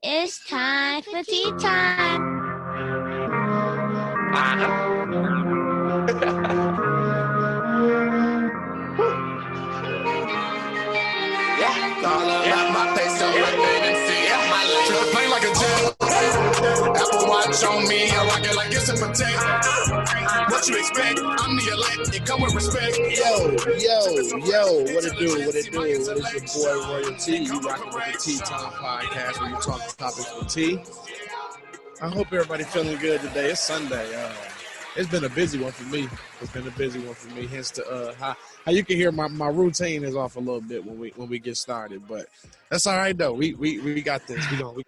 It's time for tea time. Play like a jet. Apple Watch on me, I rock it like it's a protect. What you expect? I'm the elect. It come with respect. Yo, what it do? What it do? It is your boy Royalty. You rocking with the Tea Time Podcast where you talk topics with tea. I hope everybody feeling good today. It's Sunday. It's been a busy one for me. Hence how you can hear my routine is off a little bit when we get started, but that's all right though. We got this. We gonna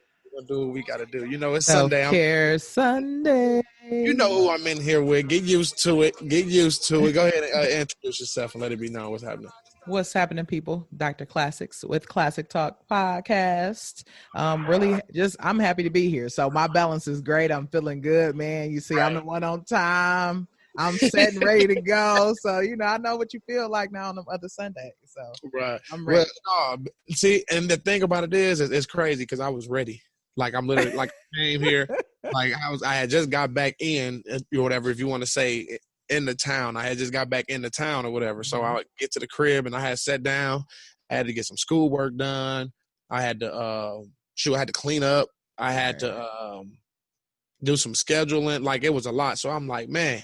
do what we gotta do. You know, it's Sunday. Self-care Sunday. You know who I'm in here with. Get used to it. Go ahead and introduce yourself and let it be known what's happening. What's happening, people? Dr. Classics with Classic Talk Podcast. I'm happy to be here. So my balance is great. I'm feeling good, man. You see, I'm the one on time. I'm set and ready to go. So, I know what you feel like now on the other Sunday. So I'm ready. Well, see, and the thing about it is it's crazy because I was ready. Like I'm literally like came here, like I had just got back in or whatever, if you want to say in the town. I had just got back in the town or whatever. So I would get to the crib and I had sat down. I had to get some schoolwork done. I had to I had to clean up. I had to do some scheduling. Like it was a lot. So I'm like, man,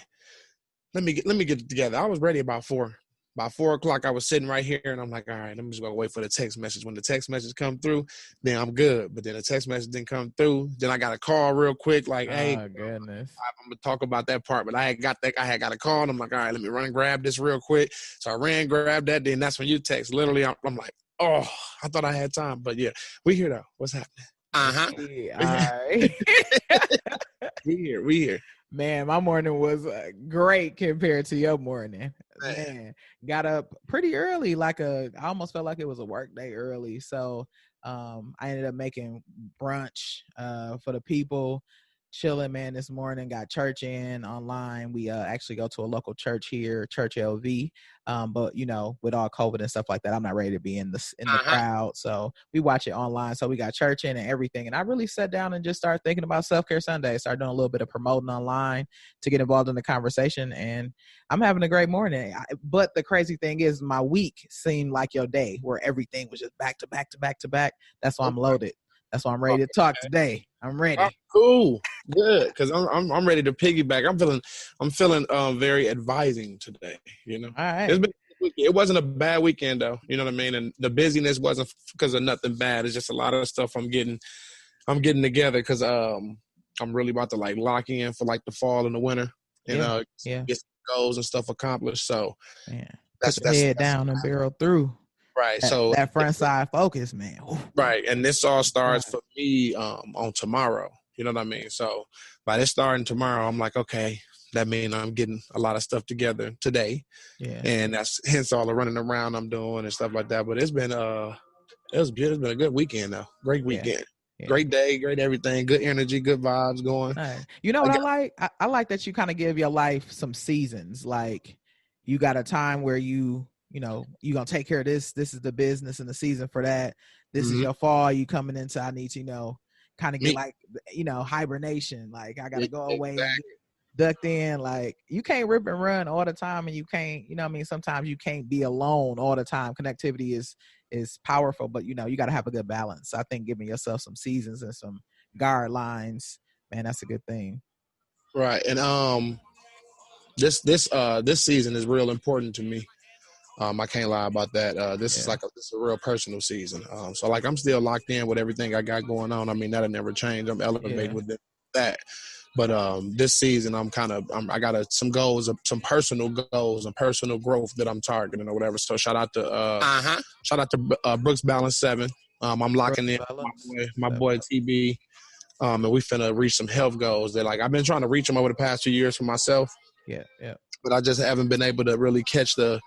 let me get it together. I was ready about 4. By 4 o'clock, I was sitting right here, and I'm like, all right, I'm just going to wait for the text message. When the text message come through, then I'm good. But then the text message didn't come through. Then I got a call real quick, like, hey, goodness. I'm going to talk about that part. But I had got a call, and I'm like, all right, let me run and grab this real quick. So I ran, grabbed that. Then that's when you text. Literally, I'm like, oh, I thought I had time. But, yeah, we here, though. What's happening? Yeah, all right. We here. Man, my morning was great compared to your morning. Man, got up pretty early, I almost felt like it was a work day early. So I ended up making brunch for the people, chilling, man, this morning. Got church in online. We actually go to a local church here, Church LV. But with all COVID and stuff like that, I'm not ready to be in the crowd. So we watch it online. So we got church in and everything. And I really sat down and just started thinking about Self-Care Sunday. Started doing a little bit of promoting online to get involved in the conversation. And I'm having a great morning. But the crazy thing is my week seemed like your day where everything was just back to back to back to back. That's why I'm loaded. That's why I'm ready to talk today. I'm ready. Oh, cool, good, because I'm ready to piggyback. I'm feeling very advising today. All right. It wasn't a bad weekend though. You know what I mean? And the busyness wasn't because of nothing bad. It's just a lot of stuff I'm getting together because I'm really about to like lock in for like the fall and the winter and get some goals and stuff accomplished. So put your head down and barrel through. Right. So that front side focus, man. Right. And this all starts for me on tomorrow. You know what I mean? So by this starting tomorrow, I'm like, okay, that means I'm getting a lot of stuff together today. Yeah. And that's hence all the running around I'm doing and stuff like that. But it's been it's been a good weekend though. Great weekend. Yeah. Great day, great everything, good energy, good vibes going. Right. You know what I like? I like that you kind of give your life some seasons. Like you got a time where you're going to take care of this. This is the business and the season for that. This is your fall. You coming into, I need to, kind of get hibernation. Like I got to go away and get ducked in. Like you can't rip and run all the time. And you can't, sometimes you can't be alone all the time. Connectivity is powerful, but you got to have a good balance. I think giving yourself some seasons and some guard lines, man, that's a good thing. Right. And this season is real important to me. I can't lie about that. This is a real personal season. So like I'm still locked in with everything I got going on. I mean, that'll never change. I'm elevating with that. But this season, I got some goals, some personal goals and personal growth that I'm targeting or whatever. So shout out to Brooks Balance 7. I'm locking in my boy TB. And we finna reach some health goals that like I've been trying to reach them over the past 2 years for myself. Yeah. But I just haven't been able to really catch the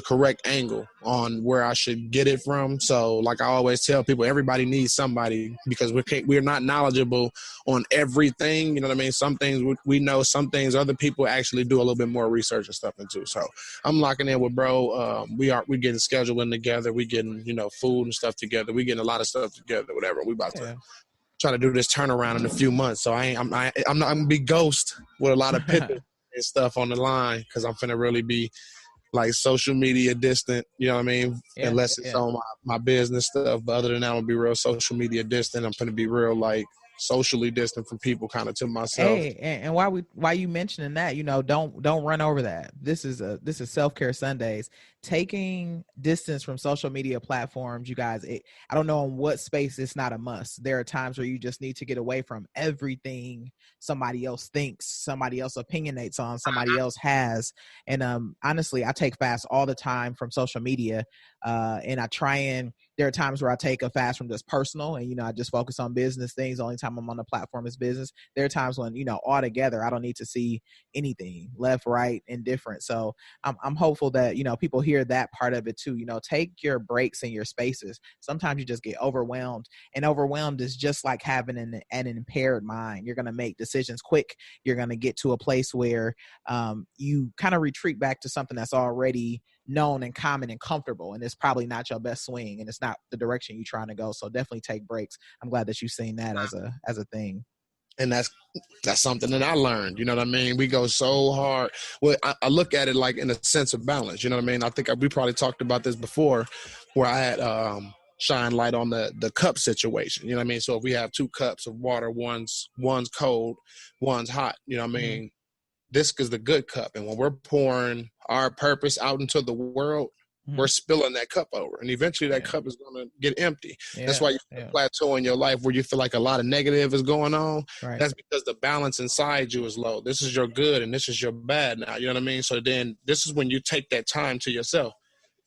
correct angle on where I should get it from. So like I always tell people, everybody needs somebody because we're not knowledgeable on everything. You know what I mean? Some things we know, some things other people actually do a little bit more research and stuff into. So I'm locking in with bro. We're getting scheduling together. We getting, food and stuff together. We getting a lot of stuff together, whatever. We about to trying to do this turnaround in a few months. So I'm not gonna be ghost with a lot of pictures and stuff on the line because I'm finna really be like social media distant. You know what I mean? Unless it's on my business stuff. But other than that, I'm gonna be real social media distant. I'm gonna be real like socially distant from people, kind of to myself. Hey, and why you mentioning that? Don't run over that. This is Self-Care Sundays. Taking distance from social media platforms, you guys. I don't know in what space it's not a must. There are times where you just need to get away from everything somebody else thinks, somebody else opinionates on, somebody else has. And honestly, I take fasts all the time from social media, and I try and. There are times where I take a fast from just personal and, I just focus on business things. The only time I'm on the platform is business. There are times when, altogether, I don't need to see anything left, right, indifferent. So I'm hopeful that, people hear that part of it too. Take your breaks in your spaces. Sometimes you just get overwhelmed, and overwhelmed is just like having an impaired mind. You're going to make decisions quick. You're going to get to a place where you kind of retreat back to something that's already known and common and comfortable, and it's probably not your best swing, and it's not the direction you're trying to go. So definitely take breaks. I'm glad that you've seen that as a thing. And that's something that I learned. You know what I mean? We go so hard. Well, I look at it like in a sense of balance. You know what I mean? I think we probably talked about this before, where I had shine light on the cup situation. You know what I mean? So if we have 2 cups of water, one's cold, one's hot. You know what I mean? This is the good cup, and when we're pouring our purpose out into the world, we're spilling that cup over, and eventually that cup is going to get empty. That's why you feel a plateau in your life where you feel like a lot of negative is going on. Right. That's because the balance inside you is low. This is your good and this is your bad now. You know what I mean? So then this is when you take that time to yourself,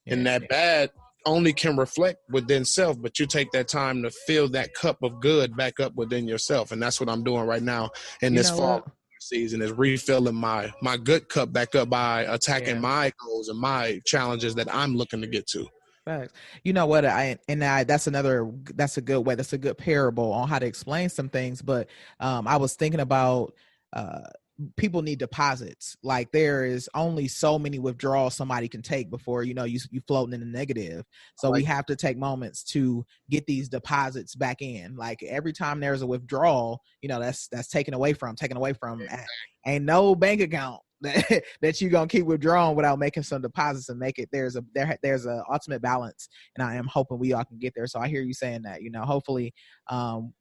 and that bad only can reflect within self, but you take that time to fill that cup of good back up within yourself. And that's what I'm doing right now in this fall season, is refilling my good cup back up by attacking my goals and my challenges that I'm looking to get to. Facts. You know what? That's a good way. That's a good parable on how to explain some things. But I was thinking about people need deposits. Like there is only so many withdrawals somebody can take before you floating in the negative. So we have to take moments to get these deposits back in. Like every time there's a withdrawal, that's taken away from. Ain't no bank account that you're gonna keep withdrawing without making some deposits and make it. There's a ultimate balance, and I am hoping we all can get there. So I hear you saying that. Hopefully,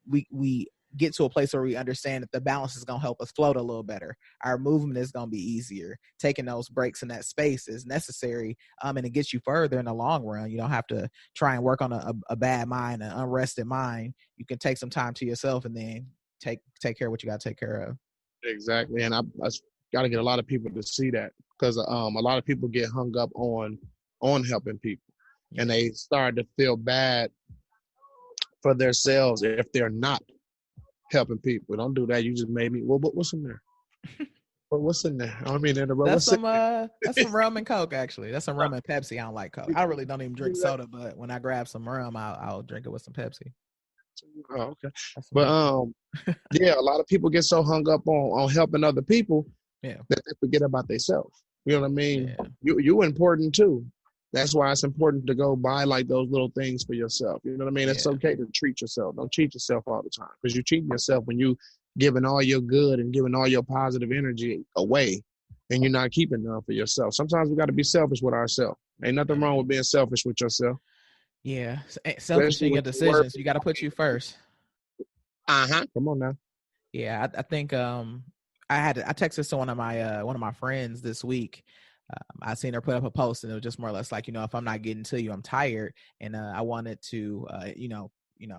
we get to a place where we understand that the balance is going to help us float a little better. Our movement is going to be easier. Taking those breaks in that space is necessary, and it gets you further in the long run. You don't have to try and work on a bad mind, an unrested mind. You can take some time to yourself and then take care of what you got to take care of. Exactly, and I got to get a lot of people to see that, because a lot of people get hung up on helping people, and they start to feel bad for themselves if they're not helping people. Don't do that. You just made me. Well, what's in there? What's in there? I mean, that's some rum and Coke. Actually, that's some rum and Pepsi. I don't like Coke. I really don't even drink soda, but when I grab some rum, I'll drink it with some Pepsi. Oh, okay. But a lot of people get so hung up on helping other people that they forget about themselves. You know what I mean? Yeah. You important too. That's why it's important to go buy like those little things for yourself. You know what I mean? It's okay to treat yourself. Don't cheat yourself all the time, because you're cheating yourself when you giving all your good and giving all your positive energy away, and you're not keeping none for yourself. Sometimes we got to be selfish with ourselves. Ain't nothing wrong with being selfish with yourself. Yeah, selfish in your decisions. You got to put you first. Come on now. Yeah, I think I texted this to one of my friends this week. I seen her put up a post, and it was just more or less like, if I'm not getting to you, I'm tired, and I wanted to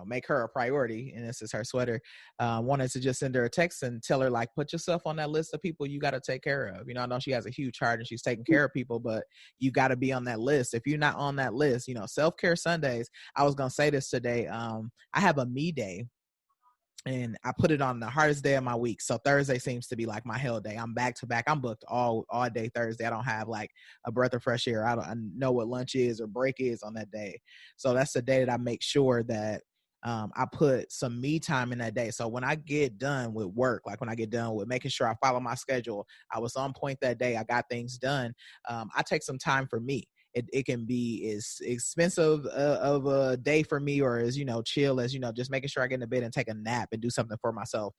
make her a priority, and this is her sweater. Wanted to just send her a text and tell her, like, put yourself on that list of people you got to take care of. I know she has a huge heart and she's taking care of people, but you got to be on that list. If you're not on that list, Self-Care Sundays. I was gonna say this today. I have a me day, and I put it on the hardest day of my week. So Thursday seems to be like my hell day. I'm back to back. I'm booked all day Thursday. I don't have like a breath of fresh air. I know what lunch is or break is on that day. So that's the day that I make sure that I put some me time in that day. So when I get done with work, like when I get done with making sure I follow my schedule, I was on point that day, I got things done. I take some time for me. it can be as expensive of a day for me, or as, chill as, just making sure I get into bed and take a nap and do something for myself.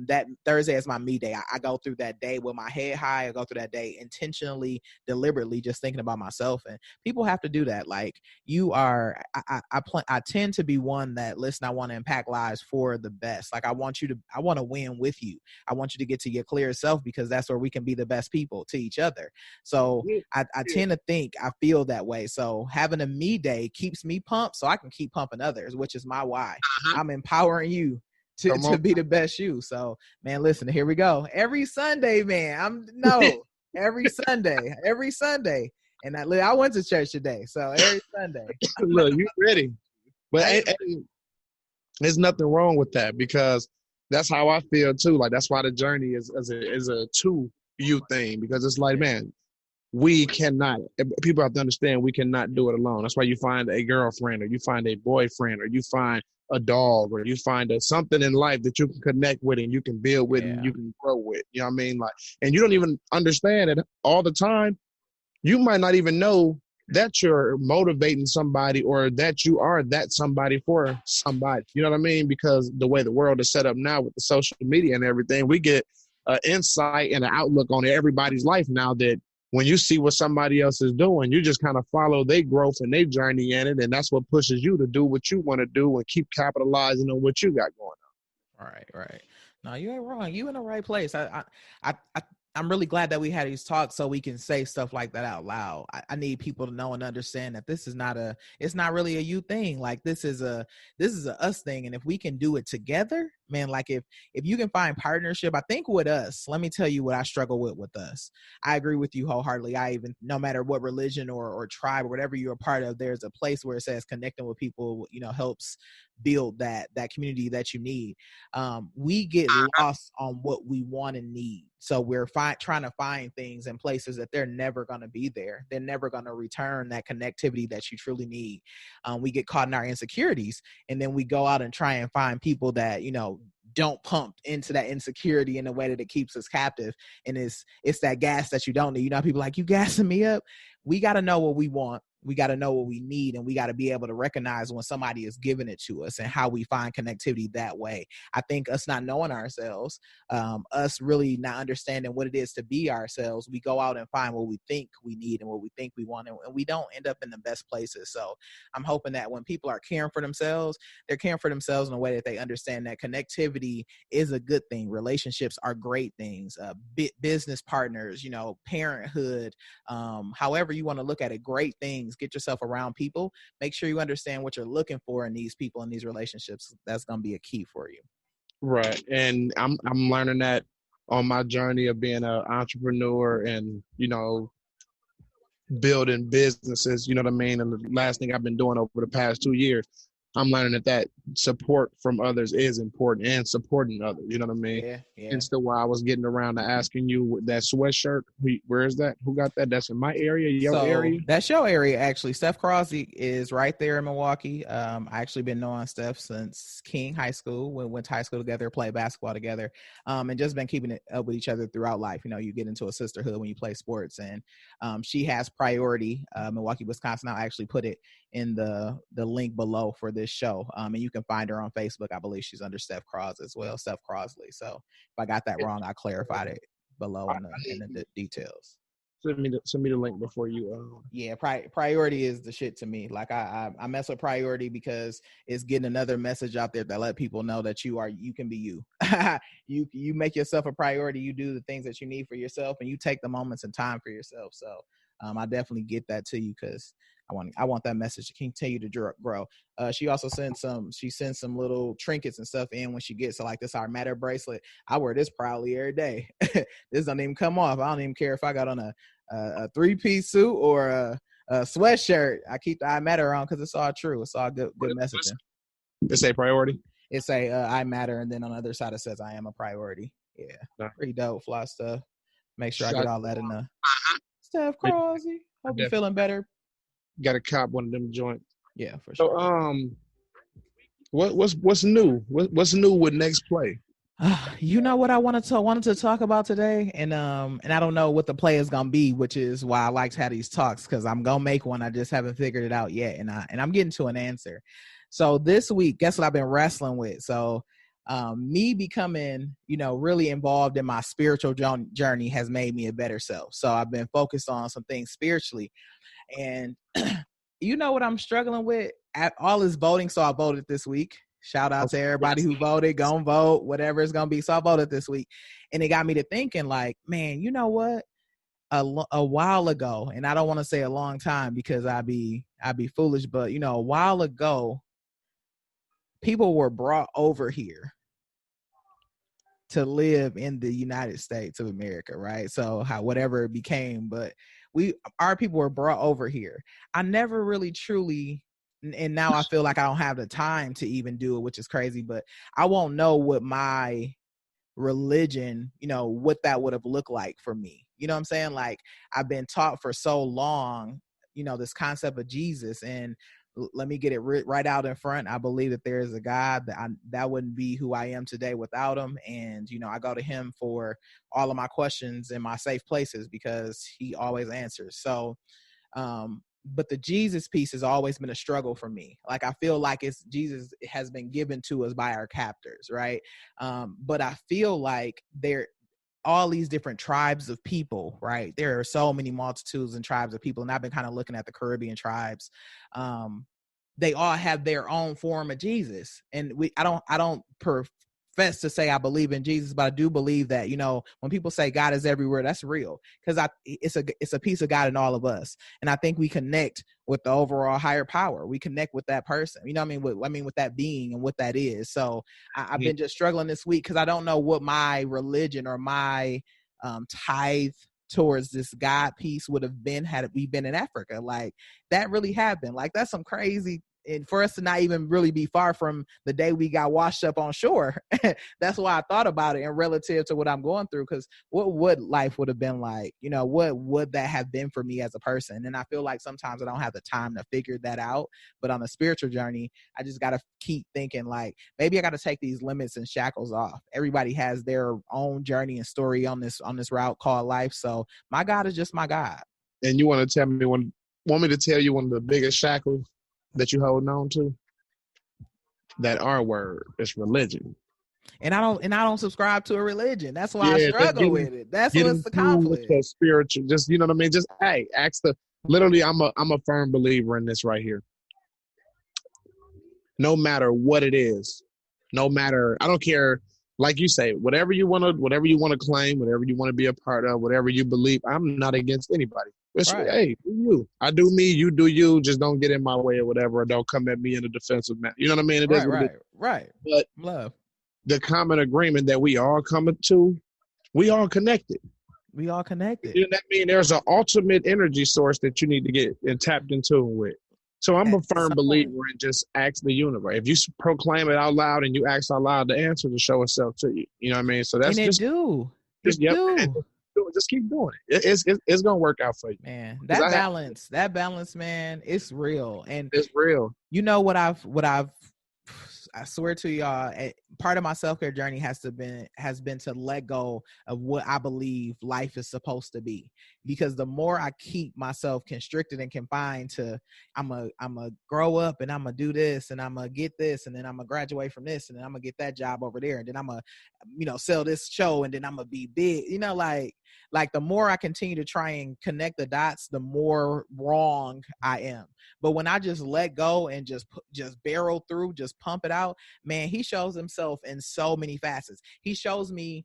That Thursday is my me day. I go through that day with my head high. I go through that day intentionally, deliberately, just thinking about myself. And people have to do that. Like, I tend to be one that, listen, I want to impact lives for the best. Like, I want to win with you. I want you to get to your clear self, because that's where we can be the best people to each other. So I tend to think, I feel that way. So having a me day keeps me pumped so I can keep pumping others, which is my why. I'm empowering you to be the best you. So, man, listen, here we go. Every Sunday, man. Every Sunday. And I went to church today. So every Sunday. Look, you ready. But there's nothing wrong with that, because that's how I feel too. Like, that's why the journey is a two you thing, because it's like, man, we cannot, people have to understand, we cannot do it alone. That's why you find a girlfriend, or you find a boyfriend, or you find a dog, or you find something in life that you can connect with and you can build with and you can grow with. You know what I mean? Like, and you don't even understand it all the time. You might not even know that you're motivating somebody, or that you are that somebody for somebody. You know what I mean? Because the way the world is set up now with the social media and everything, we get an insight and an outlook on everybody's life now, that when you see what somebody else is doing, you just kind of follow their growth and their journey in it. And that's what pushes you to do what you want to do and keep capitalizing on what you got going on. Right. No, you ain't wrong. You in the right place. I'm really glad that we had these talks so we can say stuff like that out loud. I need people to know and understand that this is it's not really a you thing. Like, this is a us thing. And if we can do it together, man, like if you can find partnership, I think with us, let me tell you what I struggle with us. I agree with you wholeheartedly. No matter what religion or tribe or whatever you're a part of, there's a place where it says connecting with people, helps build that community that you need. We get lost on what we want and need. So we're trying to find things in places that they're never going to be there. They're never going to return that connectivity that you truly need. We get caught in our insecurities, and then we go out and try and find people that, don't pump into that insecurity in a way that it keeps us captive. And it's that gas that you don't need. People like, you gassing me up. We got to know what we want. We got to know what we need, and we got to be able to recognize when somebody is giving it to us and how we find connectivity that way. I think us not knowing ourselves, us really not understanding what it is to be ourselves, we go out and find what we think we need and what we think we want, and we don't end up in the best places. So I'm hoping that when people are caring for themselves, they're caring for themselves in a way that they understand that connectivity is a good thing. Relationships are great things. Business partners, parenthood, however you want to look at it, great things. Get yourself around people. Make sure you understand what you're looking for in these people, in these relationships. That's going to be a key for you. Right. And I'm learning that on my journey of being an entrepreneur and, building businesses, you know what I mean? And the last thing I've been doing over the past 2 years, I'm learning that support from others is important, and supporting others, you know what I mean? Yeah. And still, while I was getting around to asking you that sweatshirt, where is that? Who got that? That's in my area, your area? That's your area, actually. Steph Crosby is right there in Milwaukee. I actually been knowing Steph since King High School. We went to high school together, played basketball together, and just been keeping it up with each other throughout life. You get into a sisterhood when you play sports, and she has Priority, Milwaukee, Wisconsin. I'll actually put it in the link below for this show, and you can find her on Facebook. I believe she's under Steph Crosby as well, Steph Crosby. So if I got that wrong, I clarified it below in the details. Send me the link before you. Yeah, Priority is the shit to me. Like I mess with Priority because it's getting another message out there that let people know that you can be you. You make yourself a priority. You do the things that you need for yourself, and you take the moments and time for yourself. So I definitely get that to you, because I want that message to continue to grow. She also sends some little trinkets and stuff in when she gets to, like, this I Matter bracelet. I wear this proudly every day. This don't even come off. I don't even care if I got on a 3-piece suit or a sweatshirt. I keep the I Matter on because it's all true. It's all good messaging. It's a priority. It's a I Matter, and then on the other side it says I am a priority. Yeah, pretty dope, fly stuff. Make sure I get all that in the Steph Crosby. Hope you're feeling better. Got to cop one of them joints. Yeah, for sure. So what's new? What's new with Next Play? You know what I wanted to talk about today, and I don't know what the play is gonna be, which is why I like to have these talks, because I'm gonna make one. I just haven't figured it out yet, and I'm getting to an answer. So this week, guess what I've been wrestling with? So me becoming, really involved in my spiritual journey has made me a better self. So I've been focused on some things spiritually, and you know what I'm struggling with at all is voting. So I voted this week. Shout out to everybody who voted. Go and vote, whatever it's gonna be. So I voted this week, and it got me to thinking, like, man, you know what? A while ago, and I don't want to say a long time because I'd be foolish, but a while ago, people were brought over here to live in the United States of America, right? So whatever it became, but our people were brought over here. I never really truly, and now I feel like I don't have the time to even do it, which is crazy, but I won't know what my religion, what that would have looked like for me. You know what I'm saying? Like, I've been taught for so long, this concept of Jesus, and let me get it right out in front. I believe that there is a God, that wouldn't be who I am today without him. And, I go to him for all of my questions in my safe places because he always answers. So, but the Jesus piece has always been a struggle for me. Like, I feel like Jesus has been given to us by our captors, right? But I feel like all these different tribes of people, right? There are so many multitudes and tribes of people, and I've been kind of looking at the Caribbean tribes. They all have their own form of Jesus, and I don't profess to say I believe in Jesus, but I do believe that when people say God is everywhere, that's real, because it's a piece of God in all of us, and I think we connect with the overall higher power. We connect with that person, what I mean, with that being and what that is. So I've been just struggling this week because I don't know what my religion or my tithe towards this God piece would have been had we been in Africa. Like, that really happened. Like, that's some crazy. And for us to not even really be far from the day we got washed up on shore, that's why I thought about it, and relative to what I'm going through, because what would life would have been like? What would that have been for me as a person? And I feel like sometimes I don't have the time to figure that out. But on a spiritual journey, I just got to keep thinking, like, maybe I got to take these limits and shackles off. Everybody has their own journey and story on this route called life. So my God is just my God. And you want to tell me want me to tell you one of the biggest shackles that you holding on to? That R word is religion. And I don't subscribe to a religion. That's why I struggle with it. That's what's the conflict. With spiritual, just you know what I mean. Just ask the. Literally, I'm a firm believer in this right here. No matter what it is, no matter, I don't care. Like you say, whatever you want to claim, whatever you want to be a part of, whatever you believe, I'm not against anybody. Right. Hey, do you. I do me, you do you. Just don't get in my way or whatever, or don't come at me in a defensive manner. You know what I mean? It right. But love. The common agreement that we all coming to, we all connected. We all connected. You know what I mean? There's an ultimate energy source that you need to get and tapped into with. So I'm a firm believer in just ask the universe. If you proclaim it out loud and you ask out loud, the answer will show itself to you. You know what I mean? So that's and just do. Just keep doing it. It's gonna work out for you, man. That balance, man, it's real, and it's real. You know what I've I swear to y'all, part of my self-care journey has been to let go of what I believe life is supposed to be. Because the more I keep myself constricted and confined to, I'm a grow up and I'm gonna do this and I'm gonna get this and then I'm gonna graduate from this and then I'm gonna get that job over there and then I'm gonna sell this show and then I'm gonna be big. Like the more I continue to try and connect the dots, the more wrong I am. But when I just let go and just barrel through, just pump it out, man, he shows himself in so many facets. He shows me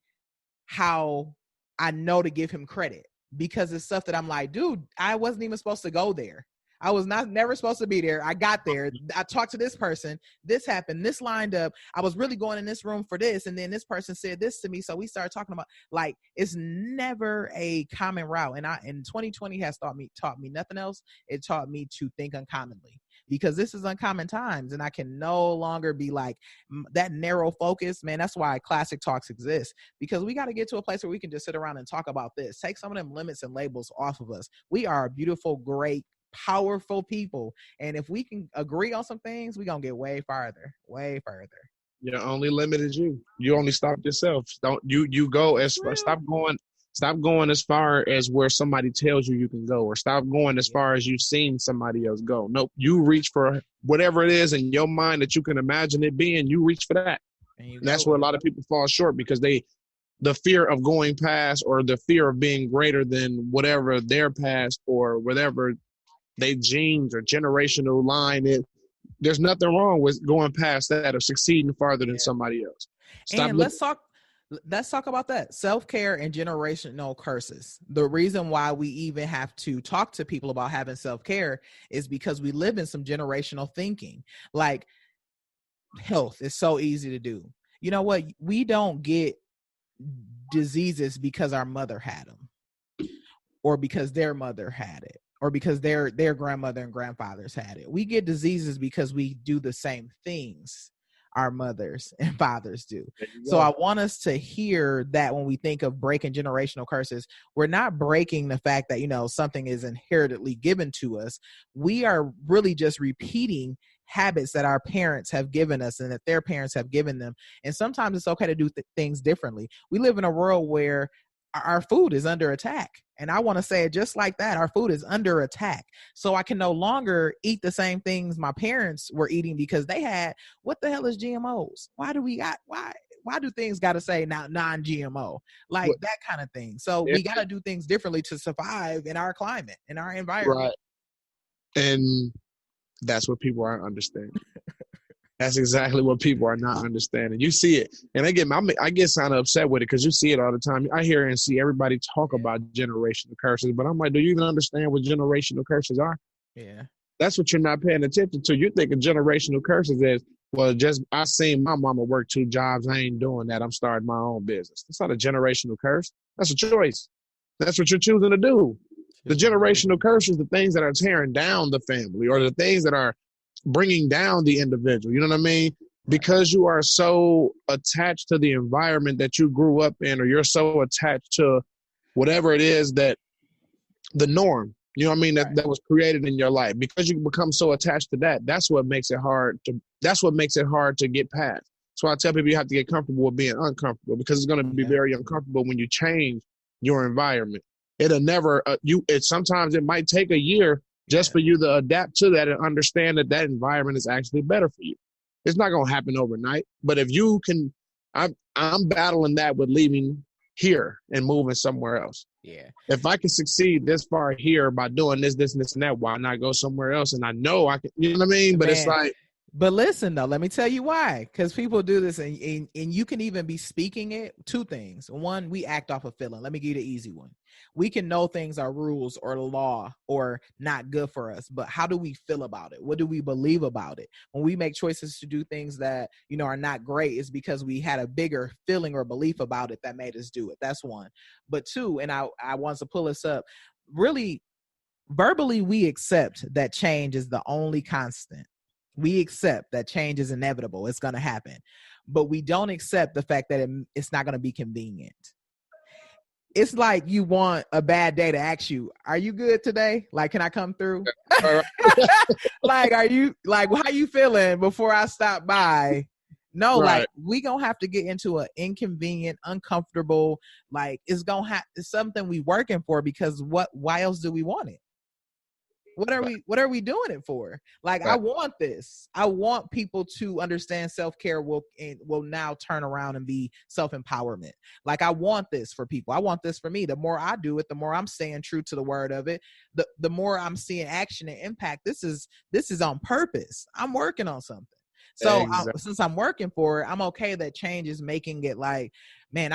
how I know to give him credit, because it's stuff that I'm like, dude, I wasn't even supposed to go there. I was never supposed to be there. I got there. I talked to this person. This happened. This lined up. I was really going in this room for this. And then this person said this to me. So we started talking about, like, it's never a common route. And 2020 has taught me nothing else. It taught me to think uncommonly, because this is uncommon times. And I can no longer be like that narrow focus, man. That's why Classic Talks exists, because we got to get to a place where we can just sit around and talk about this. Take some of them limits and labels off of us. We are a beautiful, great, powerful people, and if we can agree on some things, we're gonna get way further. Your only limit is you. You only stop yourself. Don't you go as far, stop going as far as where somebody tells you can go, or stop going as far as you've seen somebody else go. Nope. You reach for whatever it is in your mind that you can imagine it being, you reach for that. And that's where a lot of people fall short, because the fear of going past, or the fear of being greater than whatever their past or whatever they genes or generational line is. There's nothing wrong with going past that or succeeding farther than somebody else. And let's talk about that. Self-care and generational curses. The reason why we even have to talk to people about having self-care is because we live in some generational thinking. Like, health is so easy to do. You know what? We don't get diseases because our mother had them, or because their mother had it, or because their grandmother and grandfathers had it. We get diseases because we do the same things our mothers and fathers do. So I want us to hear that when we think of breaking generational curses, we're not breaking the fact that, you know, something is inheritedly given to us. We are really just repeating habits that our parents have given us and that their parents have given them. And sometimes it's okay to do things differently. We live in a world where our food is under attack. And I want to say it just like that. Our food is under attack. So I can no longer eat the same things my parents were eating because they had, what the hell is GMOs? Why do things got to say now non-GMO? Like that kind of thing. So we got to do things differently to survive in our climate, in our environment. Right. And that's what people aren't understanding. That's exactly what people are not understanding. You see it. And I get kind of upset with it because you see it all the time. I hear and see everybody talk about generational curses, but I'm like, do you even understand what generational curses are? Yeah. That's what you're not paying attention to. You're thinking generational curses is, well, just I seen my mama work 2 jobs. I ain't doing that. I'm starting my own business. That's not a generational curse. That's a choice. That's what you're choosing to do. The generational curse is the things that are tearing down the family, or the things that are bringing down the individual. You know what I mean? Because you are so attached to the environment that you grew up in, or you're so attached to whatever it is that the norm, you know what I mean, that was created in your life. Because you become so attached to that, that's what makes it hard to get past. So I tell people you have to get comfortable with being uncomfortable, because it's going to be very uncomfortable when you change your environment. It'll never sometimes it might take a year just for you to adapt to that and understand that environment is actually better for you. It's not going to happen overnight, but if you can, I'm battling that with leaving here and moving somewhere else. Yeah. If I can succeed this far here by doing this, and that, why not go somewhere else? And I know I can, you know what I mean? But it's like, but listen, though, let me tell you why. Because people do this, and you can even be speaking it. 2 things. One, we act off of feeling. Let me give you the easy one. We can know things are rules or law or not good for us, but how do we feel about it? What do we believe about it? When we make choices to do things that, you know, are not great, is because we had a bigger feeling or belief about it that made us do it. That's one. But 2, and I want to pull this up, really, verbally, we accept that change is the only constant. We accept that change is inevitable. It's going to happen. But we don't accept the fact that it's not going to be convenient. It's like you want a bad day to ask you, are you good today? Like, can I come through? Like, how you feeling before I stop by? No, like, we going to have to get into an inconvenient, uncomfortable, like, it's something we working for, because why else do we want it? What are we doing it for? Like, I want this. I want people to understand self-care will now turn around and be self-empowerment. Like, I want this for people. I want this for me. The more I do it, the more I'm staying true to the word of it. The more I'm seeing action and impact. This is on purpose. I'm working on something. So since I'm working for it, I'm okay that change is making it like, man,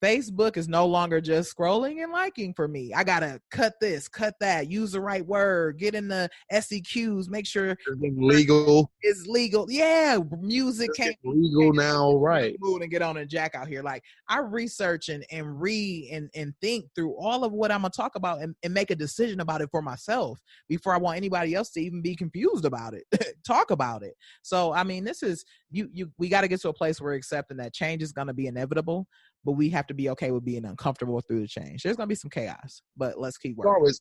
Facebook is no longer just scrolling and liking for me. I got to cut this, cut that, use the right word, get in the SEQs, make sure legal. It's legal. Yeah. Music can't be legal now. Right. And get on a jack out here. Like, I research and read and think through all of what I'm going to talk about and make a decision about it for myself before I want anybody else to even be confused about it, talk about it. So, I mean, this is, we got to get to a place where we're accepting that change is going to be inevitable, but we have to be okay with being uncomfortable through the change. There's going to be some chaos, but let's keep working.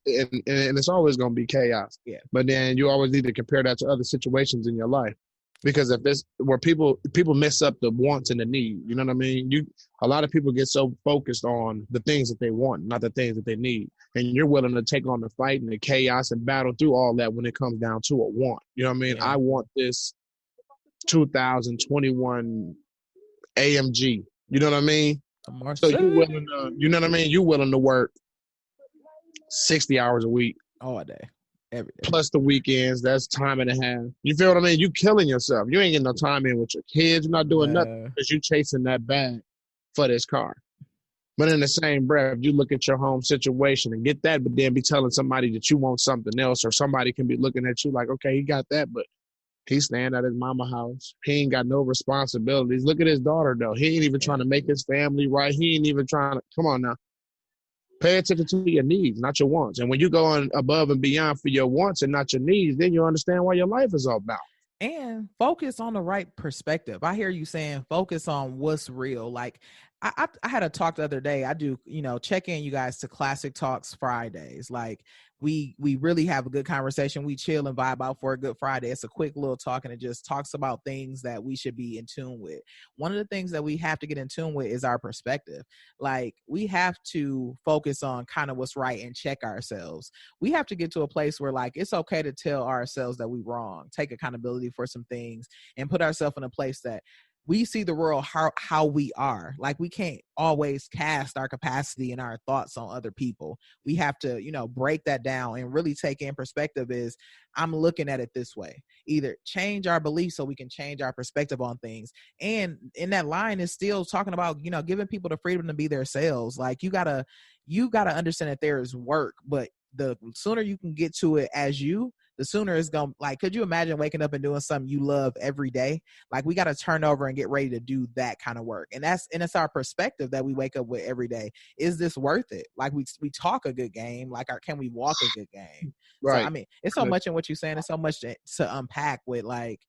And it's always going to be chaos. Yeah. But then you always need to compare that to other situations in your life. Because if this where people miss up the wants and the need, you know what I mean? A lot of people get so focused on the things that they want, not the things that they need. And you're willing to take on the fight and the chaos and battle through all that when it comes down to a want. You know what I mean? Yeah. I want this 2021 AMG. You know what I mean? So you willing to, you know what I mean? You willing to work 60 hours a week. All day. Every day. Plus the weekends, that's time and a half. You feel what I mean? You killing yourself. You ain't getting no time in with your kids. You're not doing nothing because you chasing that bag for this car. But in the same breath, you look at your home situation and get that, but then be telling somebody that you want something else, or somebody can be looking at you like, okay, he got that, but he's staying at his mama house. He ain't got no responsibilities. Look at his daughter, though. He ain't even trying to make his family right. He ain't even trying to, come on now. Pay attention to your needs, not your wants. And when you go on above and beyond for your wants and not your needs, then you understand what your life is all about. And focus on the right perspective. I hear you saying focus on what's real. Like I had a talk the other day. I do, check in you guys to Classic Talks Fridays. Like we really have a good conversation. We chill and vibe out for a good Friday. It's a quick little talk and it just talks about things that we should be in tune with. One of the things that we have to get in tune with is our perspective. Like we have to focus on kind of what's right and check ourselves. We have to get to a place where like, it's okay to tell ourselves that we're wrong, take accountability for some things and put ourselves in a place that we see the world how we are. Like we can't always cast our capacity and our thoughts on other people. We have to, break that down and really take in perspective is I'm looking at it this way. Either change our beliefs so we can change our perspective on things. And in that line is still talking about, giving people the freedom to be themselves. Like you gotta understand that there is work, but the sooner you can get to it as you, the sooner it's going to, like, could you imagine waking up and doing something you love every day? Like we got to turn over and get ready to do that kind of work. And it's our perspective that we wake up with every day. Is this worth it? Like we talk a good game. Like can we walk a good game? Right. So, I mean, it's so much in what you're saying. It's so much to unpack with like,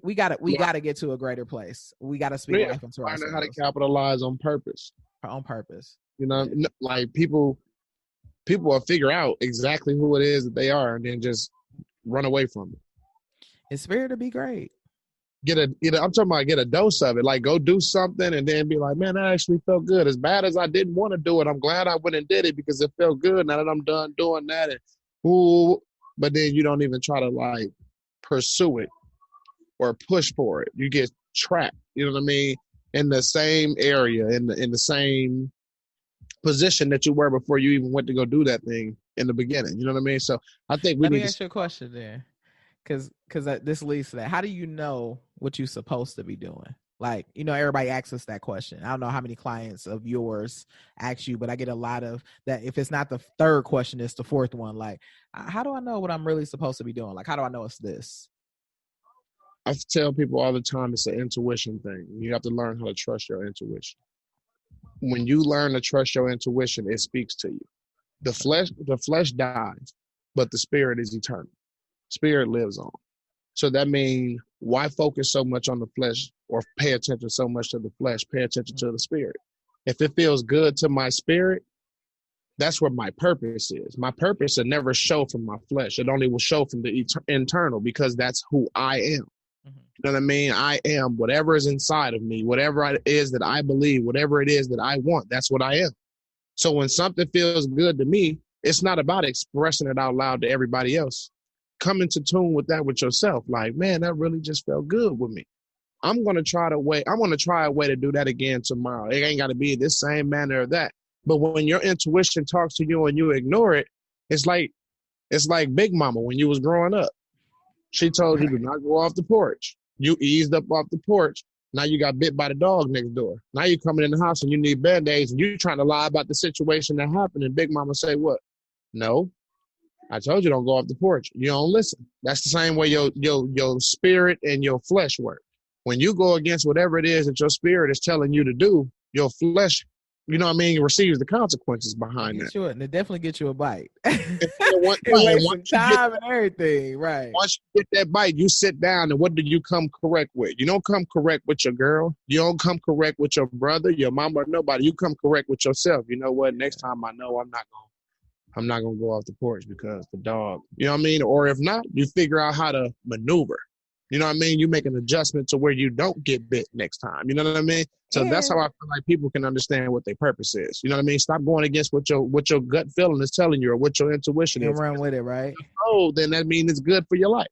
we got to get to a greater place. We got to speak life into ourselves. Find out how to capitalize on purpose. On purpose. Like people will figure out exactly who it is that they are and then just run away from it. It's fair to be great. I'm talking about get a dose of it. Like go do something and then be like, man, that actually felt good. As bad as I didn't want to do it, I'm glad I went and did it because it felt good now that I'm done doing that. And but then you don't even try to like pursue it or push for it. You get trapped, you know what I mean? In the same area, in the same position that you were before you even went to go do that thing in the beginning. You know what I mean? So I think Let me ask you a question there, because this leads to that. How do you know what you're supposed to be doing? Like, everybody asks us that question. I don't know how many clients of yours ask you, but I get a lot of that. If it's not the third question, it's the fourth one. Like, how do I know what I'm really supposed to be doing? Like, how do I know it's this? I tell people all the time it's an intuition thing. You have to learn how to trust your intuition. When you learn to trust your intuition, it speaks to you. The flesh dies, but the spirit is eternal. Spirit lives on. So that means why focus so much on the flesh or pay attention so much to the flesh? Pay attention to the spirit. If it feels good to my spirit, that's what my purpose is. My purpose will never show from my flesh. It only will show from the internal because that's who I am. You know what I mean? I am whatever is inside of me, whatever it is that I believe, whatever it is that I want, that's what I am. So when something feels good to me, it's not about expressing it out loud to everybody else. Come into tune with that with yourself. Like, man, that really just felt good with me. I'm going to try a way to do that again tomorrow. It ain't got to be this same manner or that. But when your intuition talks to you and you ignore it, it's like Big Mama when you was growing up. She told you to not go off the porch. You eased up off the porch. Now you got bit by the dog next door. Now you coming in the house and you need Band-Aids and you trying to lie about the situation that happened. And Big Mama say what? No, I told you don't go off the porch. You don't listen. That's the same way your spirit and your flesh work. When you go against whatever it is that your spirit is telling you to do, your flesh, receives the consequences behind that. Sure, and it definitely gets you a bite. Once time and everything, right? Once you get that bite, you sit down, and what do you come correct with? You don't come correct with your girl. You don't come correct with your brother, your mama, or nobody. You come correct with yourself. You know what? Next time I know I'm not gonna go off the porch because the dog. You know what I mean? Or if not, you figure out how to maneuver. You know what I mean? You make an adjustment to where you don't get bit next time. You know what I mean? So that's how I feel like people can understand what their purpose is. You know what I mean? Stop going against what your gut feeling is telling you or what your intuition And is. run with it, right? Oh, then that means it's good for your life.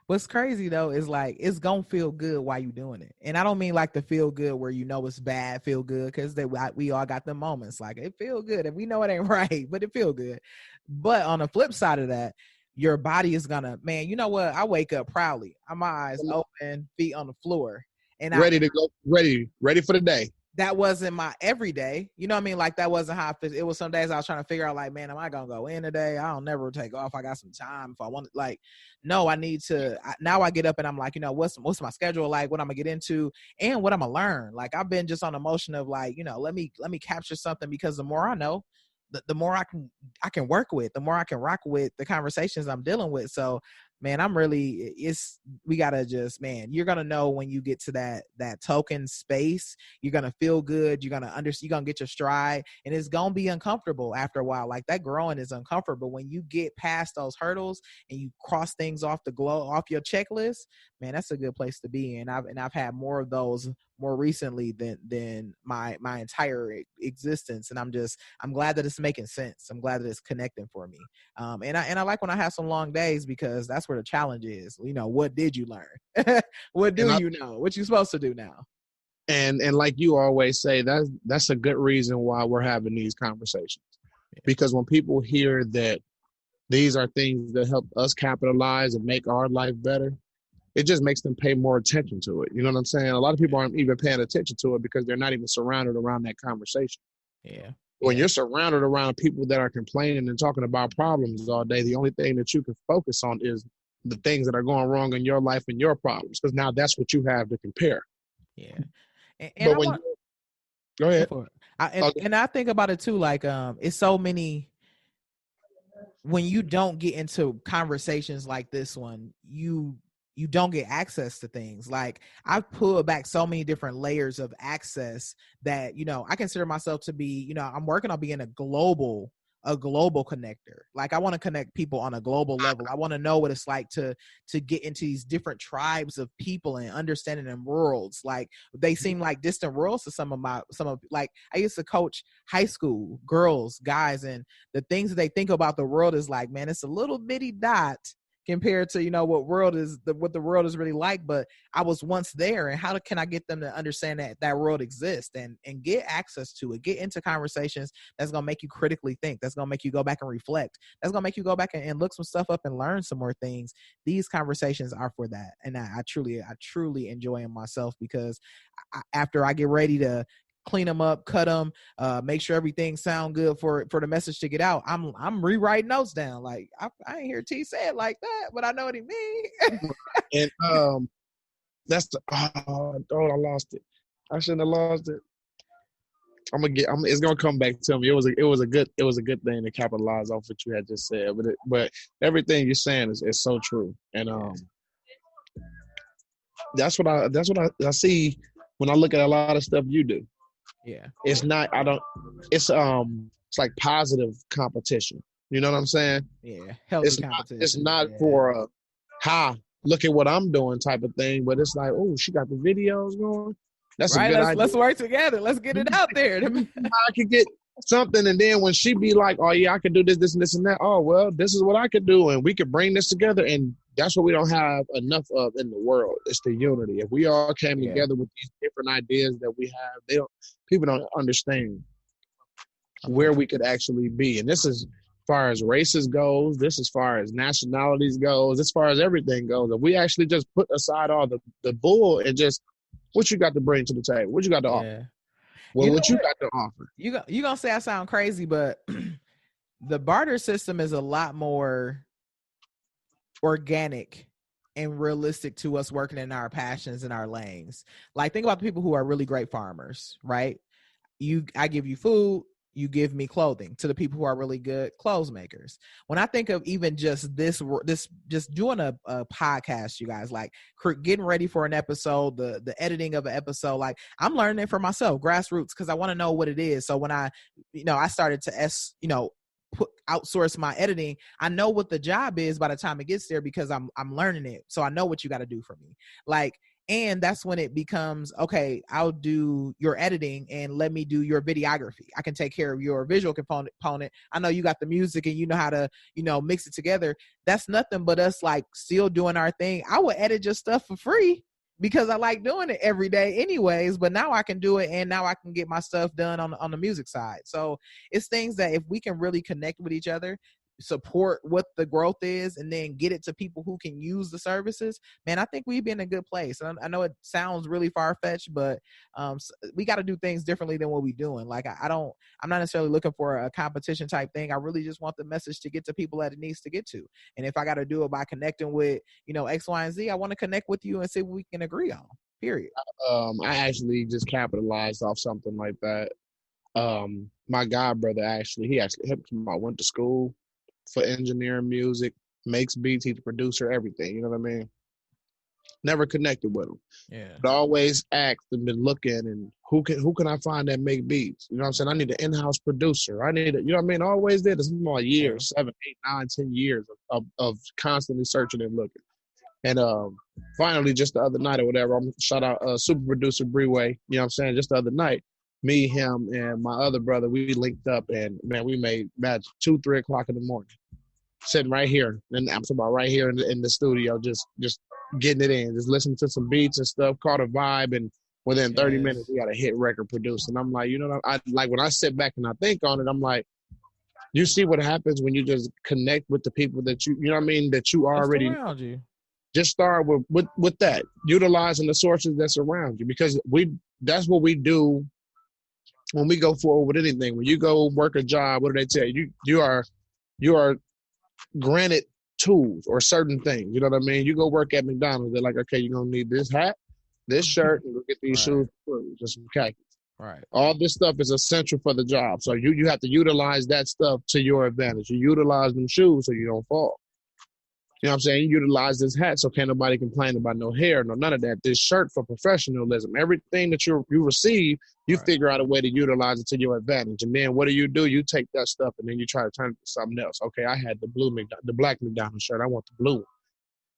What's crazy though is like it's gonna feel good while you doing it, and I don't mean like the feel good where you know it's bad, feel good, because we all got the moments like it feel good and we know it ain't right, but it feel good. But on the flip side of that, your body is gonna, man. You know what? I wake up proudly, my eyes open, feet on the floor, and ready to go, ready for the day. That wasn't my everyday. You know what I mean? Like that wasn't how I feel. It was some days I was trying to figure out like, man, am I going to go in today? I don't never take off. I got some time if I want like, no, I need to. Now I get up and I'm like, you know, what's my schedule like, what I'm gonna get into and what I'm gonna learn. Like I've been just on emotion of like, you know, let me capture something, because the more I know, the more I can work with, the more I can rock with the conversations I'm dealing with. So man, we gotta just, man, you're gonna know when you get to that token space, you're gonna feel good, you're gonna get your stride, and it's gonna be uncomfortable after a while. Like that growing is uncomfortable. When you get past those hurdles and you cross things off off your checklist, man, that's a good place to be. And I've had more of those more recently than my entire existence. And I'm glad that it's making sense. I'm glad that it's connecting for me. And I like when I have some long days, because that's where the challenge is. You know, what did you learn? What do you know? What you supposed to do now? And like you always say, that's a good reason why we're having these conversations. Yeah. Because when people hear that these are things that help us capitalize and make our life better, it just makes them pay more attention to it. You know what I'm saying? A lot of people aren't even paying attention to it because they're not even surrounded around that conversation. Yeah. When you're surrounded around people that are complaining and talking about problems all day, the only thing that you can focus on is the things that are going wrong in your life and your problems, because now that's what you have to compare. Yeah. But go ahead. And I think about it too, like it's so many, when you don't get into conversations like this one, you don't get access to things. Like I've pulled back so many different layers of access that, you know, I consider myself to be, you know, I'm working on being a global connector. Like I want to connect people on a global level. I want to know what it's like to get into these different tribes of people and understanding them worlds. Like they seem like distant worlds to some of like I used to coach high school girls, guys, and the things that they think about the world is like, man, it's a little bitty dot compared to, you know, what the world is really like. But I was once there, and how can I get them to understand that world exists and get access to it, get into conversations that's going to make you critically think, that's going to make you go back and reflect, that's going to make you go back and look some stuff up and learn some more things. These conversations are for that. And I truly enjoy them myself, because after I get ready to clean them up, cut them, make sure everything sound good for the message to get out, I'm rewriting notes down. Like I ain't hear T say it like that, but I know what he mean. And that's I lost it. I shouldn't have lost it. It's gonna come back to me. It was a good thing to capitalize off what you had just said. But everything you're saying is so true. And that's what I see when I look at a lot of stuff you do. Yeah. It's like positive competition. You know what I'm saying? Yeah. Healthy competition. It's not for look at what I'm doing type of thing, but it's like, oh, she got the videos going. That's right. A good idea. Let's work together. Let's get it out there. I could get something, and then when she be like, oh yeah, I could do this and this and that. Oh well, this is what I could do, and we could bring this together. And that's what we don't have enough of in the world. It's the unity. If we all came together with these different ideas that we have, people don't understand where we could actually be. And this is as far as races goes, this as far as nationalities goes, as far as everything goes. If we actually just put aside all the bull and just what you got to bring to the table, what you got to offer. Well, what you got to offer. You gonna say I sound crazy, but the barter system is a lot more organic and realistic to us working in our passions and our lanes. Like think about the people who are really great farmers, right? I give you food, you give me clothing, to the people who are really good clothes makers. When I think of even just this just doing a podcast, you guys, like getting ready for an episode, the editing of an episode, like I'm learning it for myself, grassroots, because I want to know what it is. So when I started to outsource my editing. I know what the job is by the time it gets there because I'm learning it. So I know what you got to do for me. Like, and that's when it becomes, okay, I'll do your editing and let me do your videography. I can take care of your visual component. I know you got the music and you know how to, mix it together. That's nothing but us like still doing our thing. I will edit your stuff for free because I like doing it every day anyways, but now I can do it and now I can get my stuff done on the music side. So it's things that if we can really connect with each other, support what the growth is, and then get it to people who can use the services, man, I think we'd be in a good place. And I know it sounds really far-fetched, but we got to do things differently than what we're doing. Like I'm not necessarily looking for a competition type thing. I really just want the message to get to people that it needs to get to. And if I got to do it by connecting with, X, Y, and Z, I want to connect with you and see what we can agree on, period. I actually just capitalized off something like that. My god brother he went to school for engineering music, makes beats, he's a producer, everything, you know what I mean? Never connected with him. Yeah. But always asked and been looking, and who can I find that make beats? You know what I'm saying? I need an in-house producer. I need you know what I mean? Always did. This is more years, 7, 8, 9, 10 years of constantly searching and looking. And finally, just the other night or whatever, I'm shout out super producer Breeway, you know what I'm saying? Just the other night, me, him, and my other brother, we linked up, and man, we made magic 2, 3 o'clock in the morning. Sitting right here, and I'm talking about right here in the studio, just getting it in, just listening to some beats and stuff, caught a vibe, and within 30 minutes, we got a hit record produced. And I'm like, I like when I sit back and I think on it, I'm like, you see what happens when you just connect with the people that you know what I mean, that you already around you. Just start with that, utilizing the sources that's around you, because that's what we do when we go forward with anything. When you go work a job, what do they tell you? You are granted tools or certain things. You know what I mean? You go work at McDonald's, they're like, okay, you're gonna need this hat, this shirt, and go get these shoes, just some khakis. Right. All this stuff is essential for the job. So you have to utilize that stuff to your advantage. You utilize them shoes so you don't fall. You know what I'm saying? You utilize this hat so can't nobody complain about no hair, no none of that. This shirt for professionalism. Everything that you receive, you figure out a way to utilize it to your advantage. And then what do? You take that stuff and then you try to turn it to something else. Okay, I had the black McDonald's shirt. I want the blue one.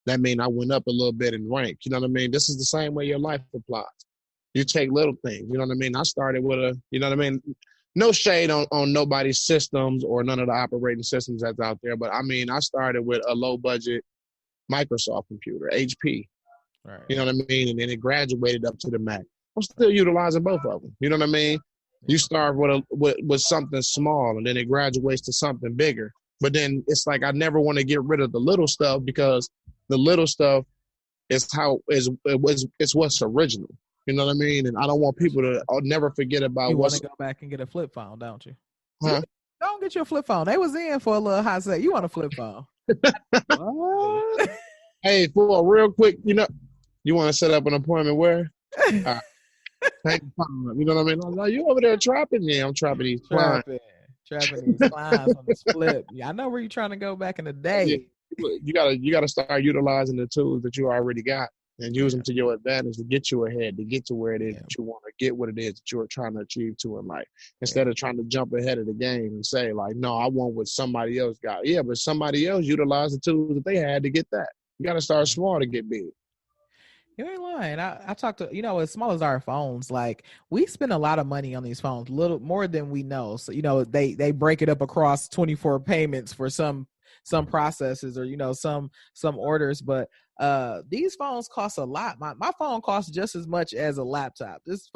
That means I went up a little bit in rank. You know what I mean? This is the same way your life applies. You take little things. You know what I mean? I started with you know what I mean? No shade on nobody's systems or none of the operating systems that's out there. But I mean, I started with a low budget Microsoft computer, HP. Right. You know what I mean? And then it graduated up to the Mac. I'm still utilizing both of them. You know what I mean? You start with something small and then it graduates to something bigger. But then it's like I never want to get rid of the little stuff, because the little stuff is it's what's original. You know what I mean? And I don't want people to never forget about you want to go back and get a flip phone, don't you? Huh? Don't get your flip phone. They was in for a little hot set. You want a flip phone? Hey, for a real quick, you want to set up an appointment where? You know what I mean? Like, you over there trapping? Yeah, I'm trapping these clients. Trapping these clients on this flip. Yeah, I know where you're trying to go back in the day. Yeah. You gotta start utilizing the tools that you already got and use them to your advantage to get you ahead, to get to where it is that you want to get, what it is that you're trying to achieve to in life. Instead of trying to jump ahead of the game and say like, no, I want what somebody else got. Yeah, but somebody else utilized the tools that they had to get that. You got to start small to get big. You ain't lying. I talked to, as small as our phones, like we spend a lot of money on these phones, little more than we know. So, they break it up across 24 payments for some processes or, some orders, but these phones cost a lot. My phone costs just as much as a laptop. This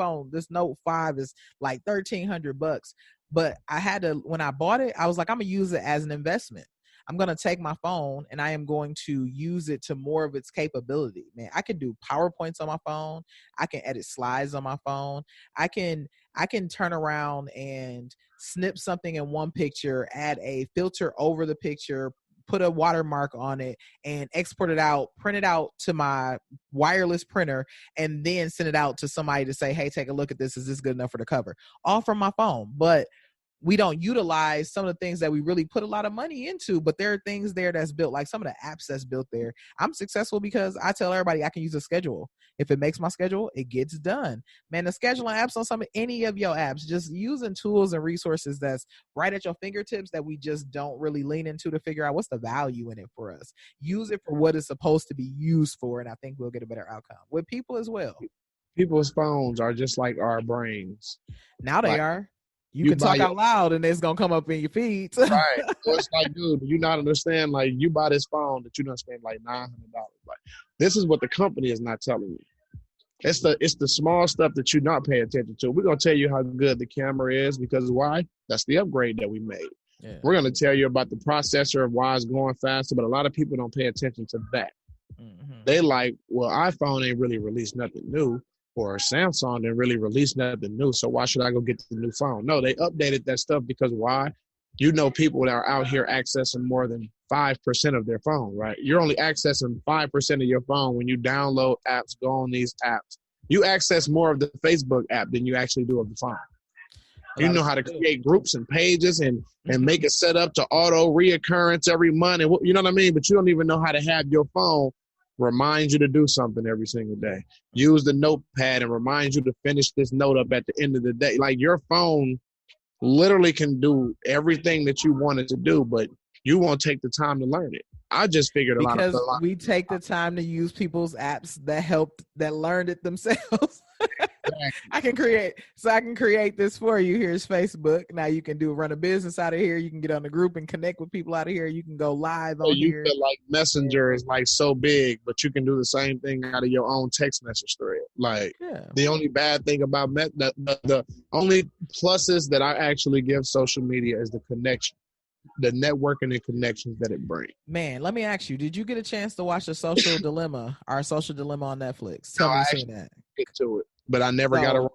Note 5 is like $1,300, but I had to, when I bought it, I was like, I'm gonna use it as an investment. I'm going to take my phone and I am going to use it to more of its capability. Man, I can do PowerPoints on my phone. I can edit slides on my phone. I can turn around and snip something in one picture, add a filter over the picture, put a watermark on it, and export it out, print it out to my wireless printer, and then send it out to somebody to say, hey, take a look at this. Is this good enough for the cover? All from my phone. But we don't utilize some of the things that we really put a lot of money into, but there are things there that's built, like some of the apps that's built there. I'm successful because I tell everybody I can use a schedule. If it makes my schedule, it gets done. Man, the scheduling apps on any of your apps, just using tools and resources that's right at your fingertips that we just don't really lean into to figure out what's the value in it for us. Use it for what it's supposed to be used for, and I think we'll get a better outcome with people as well. People's phones are just like our brains. Now they Like, are. You can talk out loud and it's gonna come up in your feeds. Right. So it's like, dude, you not understand, like, you buy this phone that you don't spend like $900. Like, this is what the company is not telling you. It's the small stuff that you're not paying attention to. We're gonna tell you how good the camera is because why? That's the upgrade that we made. Yeah. We're gonna tell you about the processor of why it's going faster, but a lot of people don't pay attention to that. Mm-hmm. They like, well, iPhone ain't really released nothing new, or Samsung didn't really release nothing new, so why should I go get the new phone? No, they updated that stuff because why? You know, people that are out here accessing more than 5% of their phone, right? You're only accessing 5% of your phone when you download apps, go on these apps. You access more of the Facebook app than you actually do of the phone. You know how to create groups and pages and make it set up to auto reoccurrence every month. And you know what I mean? But you don't even know how to have your phone remind you to do something every single day. Use the notepad and remind you to finish this note up at the end of the day. Like, your phone literally can do everything that you want it to do, but you won't take the time to learn it. I just figured because we take the time to use people's apps that learned it themselves. I can create this for you. Here's Facebook. Now you can run a business out of here. You can get on the group and connect with people out of here. You can go live on here. Feel like Messenger is like so big, but you can do the same thing out of your own text message thread. Like, the only bad thing about the only pluses that I actually give social media is the connection, the networking and connections that it brings. Man, let me ask you, did you get a chance to watch Our Social Dilemma on Netflix? Tell me you seen that. Get to it, but I never got around.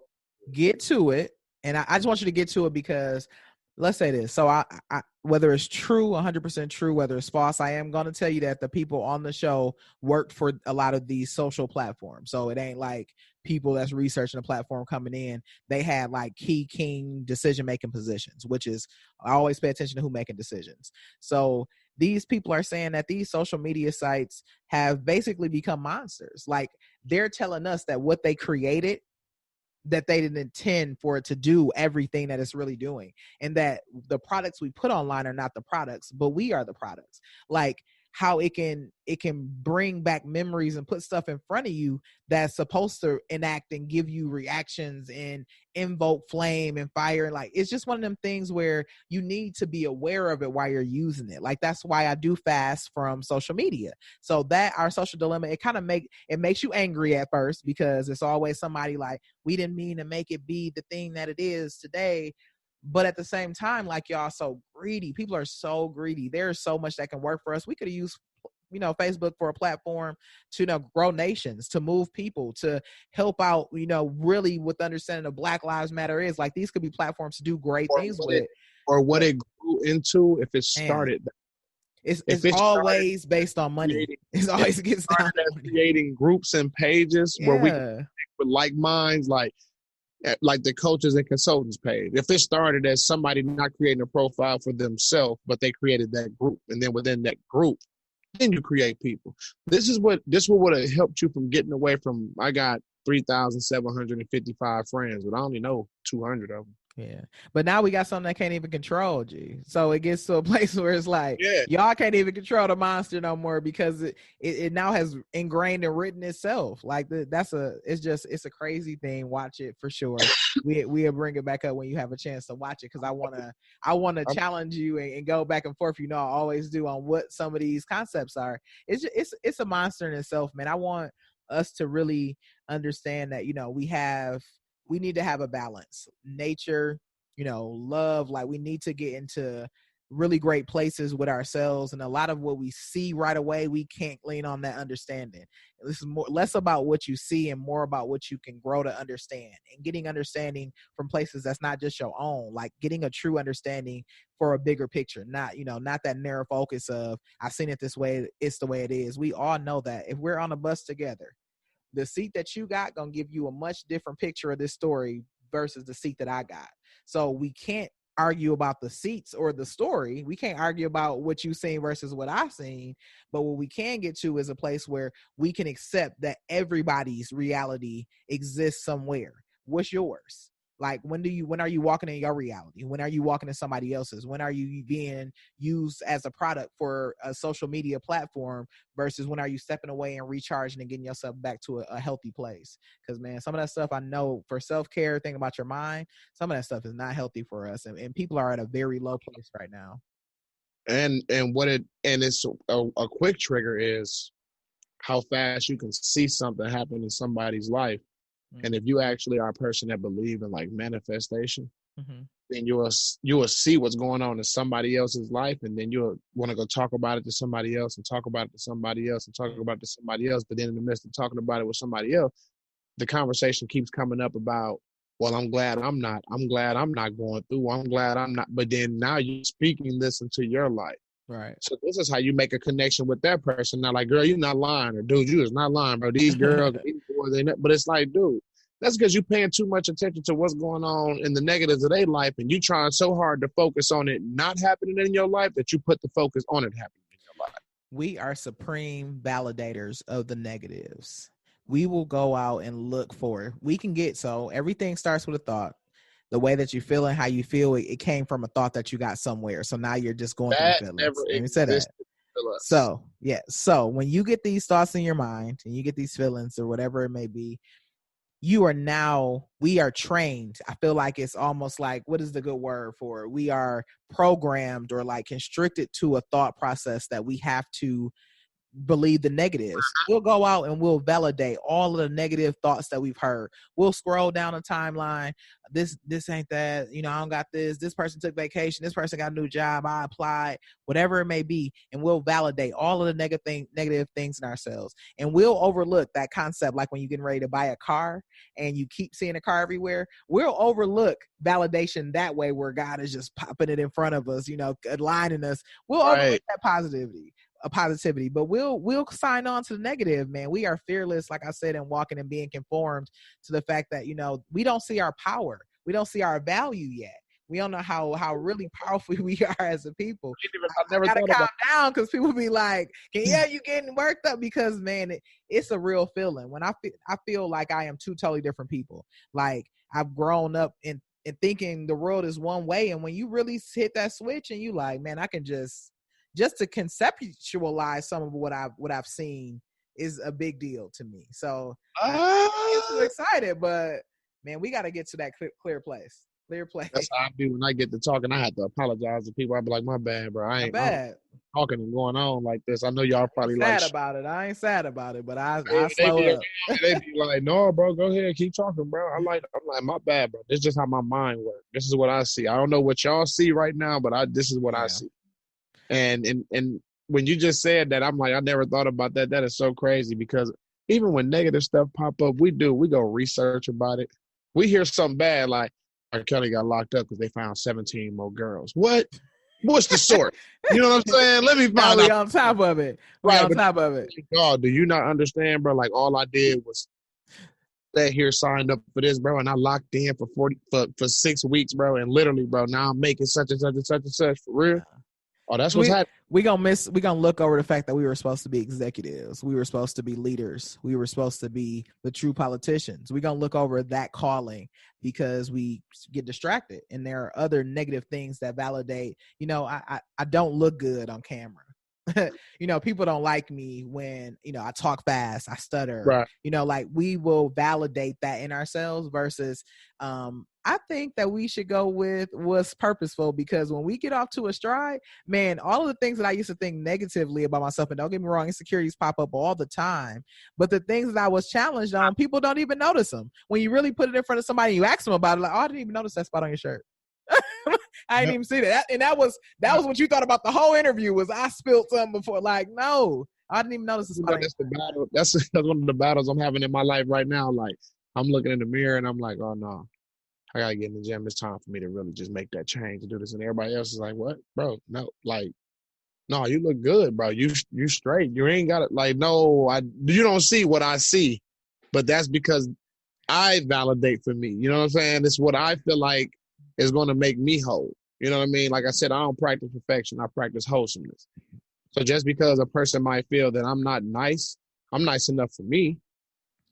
Get to it, and I just want you to get to it because let's say this. So I whether it's true, 100% true, whether it's false, I am going to tell you that the people on the show worked for a lot of these social platforms. So it ain't like people that's researching the platform coming in. They had like key decision-making positions, which is, I always pay attention to who making decisions. So these people are saying that these social media sites have basically become monsters. Like, they're telling us that what they created, that they didn't intend for it to do everything that it's really doing, and that the products we put online are not the products, but we are the products. Like, how it can bring back memories and put stuff in front of you that's supposed to enact and give you reactions and invoke flame and fire. And like, it's just one of them things where you need to be aware of it while you're using it. Like, that's why I do fast from social media. So that Our Social Dilemma, it makes you angry at first because it's always somebody like, we didn't mean to make it be the thing that it is today. But at the same time, like, y'all so greedy. People are so greedy. There's so much that can work for us. We could have used, Facebook for a platform to, grow nations, to move people, to help out, really with understanding of Black Lives Matter is. Like, these could be platforms to do great things with. Or what it grew into if it started. It's always based on money. It always gets down to money. Creating groups and pages where we can connect with like minds, like the coaches and consultants page. If it started as somebody not creating a profile for themselves, but they created that group, and then within that group, then you create people. This would have helped you from getting away from, I got 3,755 friends, but I only know 200 of them. Yeah. But now we got something that can't even control, G. So it gets to a place where it's like, y'all can't even control the monster no more because it now has ingrained and written itself. Like, it's a crazy thing. Watch it for sure. We'll bring it back up when you have a chance to watch it, because I want to challenge you and go back and forth. I always do on what some of these concepts are. It's a monster in itself, man. I want us to really understand that, we need to have a balance. Nature, love, like, we need to get into really great places with ourselves. And a lot of what we see right away, we can't lean on that understanding. This is less about what you see and more about what you can grow to understand, and getting understanding from places that's not just your own, like getting a true understanding for a bigger picture, not that narrow focus of, I've seen it this way, it's the way it is. We all know that if we're on a bus together, the seat that you got gonna give you a much different picture of this story versus the seat that I got. So we can't argue about the seats or the story. We can't argue about what you've seen versus what I've seen. But what we can get to is a place where we can accept that everybody's reality exists somewhere. What's yours? Like, when are you walking in your reality? When are you walking in somebody else's? When are you being used as a product for a social media platform versus when are you stepping away and recharging and getting yourself back to a healthy place? Because, man, some of that stuff I know for self-care, thinking about your mind, some of that stuff is not healthy for us. And people are at a very low place right now. And it's a quick trigger is how fast you can see something happen in somebody's life. And if you actually are a person that believe in like manifestation, then you will see what's going on in somebody else's life, and then you'll want to go talk about it to somebody else and talk about it to somebody else and talk about it to somebody else. But then in the midst of talking about it with somebody else, the conversation keeps coming up about, well, I'm glad I'm not going through. I'm glad I'm not. But then now you're speaking this into your life. Right. So this is how you make a connection with that person. Now, like, girl, you're not lying, or dude, you is not lying, bro. These girls, these boys, but it's like, dude, that's because you're paying too much attention to what's going on in the negatives of their life, and you trying so hard to focus on it not happening in your life that you put the focus on it happening in your life. We are supreme validators of the negatives. We will go out and look for it. We can get, so everything starts with a thought. The way that you feel and how you feel, it came from a thought that you got somewhere. So now you're just going That through feelings. never Let me say that. So, yeah. So when you get these thoughts in your mind and you get these feelings or whatever it may be, we are trained. I feel like it's almost like, what is the good word for it? We are programmed or like constricted to a thought process that we have to believe the negatives. We'll go out and we'll validate all of the negative thoughts that we've heard. We'll scroll down a timeline. This ain't that, I don't got this. This person took vacation. This person got a new job. I applied, whatever it may be. And we'll validate all of the negative things in ourselves. And we'll overlook that concept. Like when you're getting ready to buy a car and you keep seeing a car everywhere, we'll overlook validation that way, where God is just popping it in front of us, aligning us. We'll overlook that positivity, but we'll sign on to the negative, man. We are fearless, like I said, in walking and being conformed to the fact that, we don't see our power. We don't see our value yet. We don't know how really powerful we are as a people. I gotta calm down because people be like, yeah, you getting worked up, because, man, it's a real feeling. When I feel like I am two totally different people. Like, I've grown up in thinking the world is one way, and when you really hit that switch and you like, man, I can just to conceptualize some of what I've seen is a big deal to me. So I'm so excited, but, man, we got to get to that clear place. That's how I do when I get to talking. I have to apologize to people. I be like, my bad, bro. I'm talking and going on like this. I know y'all probably sad about it. I ain't sad about it, but I slow up. They be like, no, bro, go ahead, keep talking, bro. I'm like, my bad, bro. This is just how my mind works. This is what I see. I don't know what y'all see right now, but this is what I see. And when you just said that, I'm like, I never thought about that. That is so crazy, because even when negative stuff pop up, we go research about it. We hear something bad like, R. Kelly got locked up because they found 17 more girls. What? What's the source? You know what I'm saying? Let me find out. On top of it. Right, on top of it. God, do you not understand, bro? Like, all I did was sat here, signed up for this, bro, and I locked in for 6 weeks, bro. And literally, bro, now I'm making such and such and such and such, for real. Oh, that's what's happening. We gonna look over the fact that we were supposed to be executives. We were supposed to be leaders. We were supposed to be the true politicians. We're gonna look over that calling because we get distracted, and there are other negative things that validate. I don't look good on camera. People don't like me when, I talk fast, I stutter. Right. Like, we will validate that in ourselves versus I think that we should go with what's purposeful, because when we get off to a stride, man, all of the things that I used to think negatively about myself, and don't get me wrong, insecurities pop up all the time, but the things that I was challenged on, people don't even notice them. When you really put it in front of somebody and you ask them about it, like, oh, I didn't even notice that spot on your shirt. I didn't even see that. And that was what you thought about the whole interview, was I spilled something before. Like, no, I didn't even notice the spot. That's the battle. That's one of the battles I'm having in my life right now. Like, I'm looking in the mirror and I'm like, oh no, I gotta get in the gym. It's time for me to really just make that change and do this. And everybody else is like, what, bro? No, like, no, you look good, bro. You straight. You ain't got it. Like, no, you don't see what I see, but that's because I validate for me. You know what I'm saying? It's what I feel like is going to make me whole. You know what I mean? Like I said, I don't practice perfection. I practice wholesomeness. So just because a person might feel that I'm not nice, I'm nice enough for me.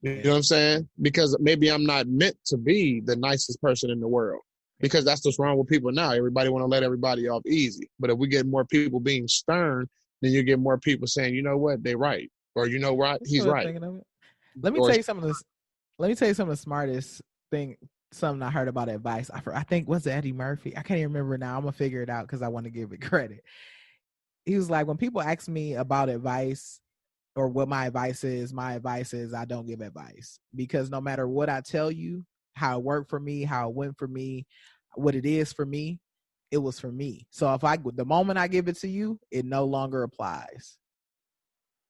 You know what I'm saying? Because maybe I'm not meant to be the nicest person in the world. Because that's what's wrong with people now. Everybody want to let everybody off easy. But if we get more people being stern, then you get more people saying, you know what, they right. Or you know what, he's right. Let me tell you some of this. Let me tell you some of the smartest thing. Something I heard about advice. I think was it Eddie Murphy. I can't even remember now. I'm gonna figure it out because I want to give it credit. He was like, when people ask me about advice or what my advice is I don't give advice, because no matter what I tell you, how it worked for me, how it went for me, what it is for me, it was for me. So the moment I give it to you, it no longer applies.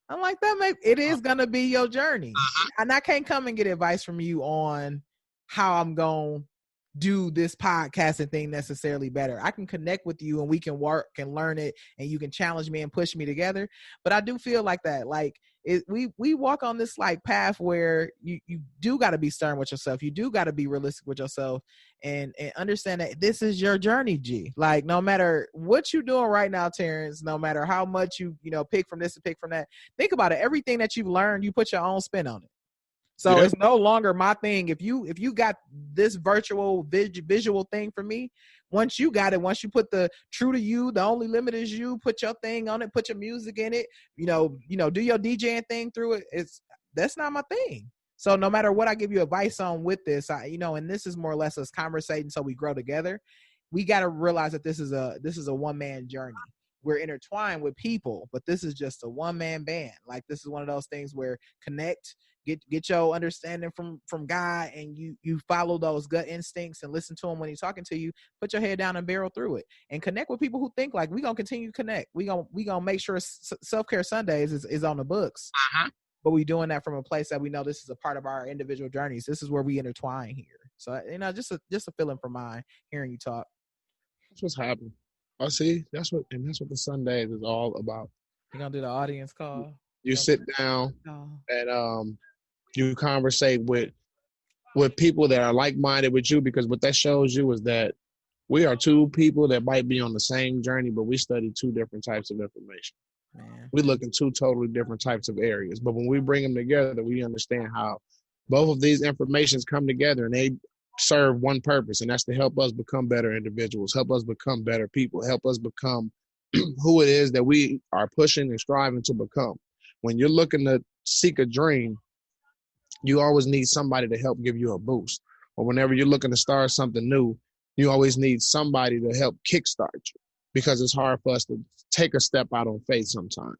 I'm like, it is going to be your journey. And I can't come and get advice from you on how I'm going to do this podcasting thing necessarily better. I can connect with you and we can work and learn it, and you can challenge me and push me together. But I do feel like that, like we walk on this like path where you do got to be stern with yourself. You do got to be realistic with yourself and understand that this is your journey, G. Like, no matter what you're doing right now, Terrence, no matter how much you pick from this and pick from that, think about it. Everything that you've learned, you put your own spin on it. So It's no longer my thing. If you got this virtual visual thing for me, once you got it, once you put the true to you, the only limit is you, put your thing on it, put your music in it, do your DJing thing through it. That's not my thing. So no matter what I give you advice on with this, and this is more or less us conversating so we grow together. We got to realize that this is a one-man journey. We're intertwined with people, but this is just a one-man band. Like, this is one of those things where connect, get your understanding from God, and you follow those gut instincts and listen to him when he's talking to you. Put your head down and barrel through it, and connect with people who think like we gonna continue to connect. We gonna make sure Self-Care Sundays is on the books. But we doing that from a place that we know this is a part of our individual journeys. This is where we intertwine here. So just a feeling for mine hearing you talk. That's what's happening. I see. That's what the Sundays is all about. You're gonna do the audience call. You sit down and you conversate with people that are like-minded with you, because what that shows you is that we are two people that might be on the same journey, but we study two different types of information. Man. We look in two totally different types of areas, but when we bring them together, we understand how both of these informations come together and they serve one purpose, and that's to help us become better individuals, help us become better people, help us become who it is that we are pushing and striving to become. When you're looking to seek a dream, you always need somebody to help give you a boost. Or whenever you're looking to start something new, you always need somebody to help kickstart you, because it's hard for us to take a step out on faith sometimes.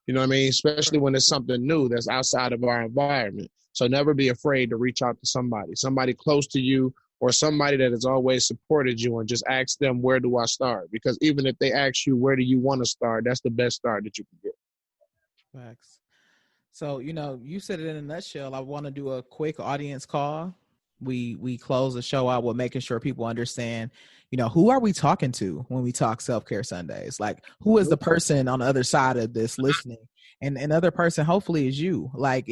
You know what I mean? Especially when it's something new that's outside of our environment. So never be afraid to reach out to somebody close to you, or somebody that has always supported you, and just ask them, where do I start? Because even if they ask you, where do you want to start? That's the best start that you can get. Facts. So, you said it in a nutshell. I want to do a quick audience call. We close the show out with making sure people understand, who are we talking to when we talk Self-Care Sundays? Like, who is the person on the other side of this listening? And another person hopefully is you. Like,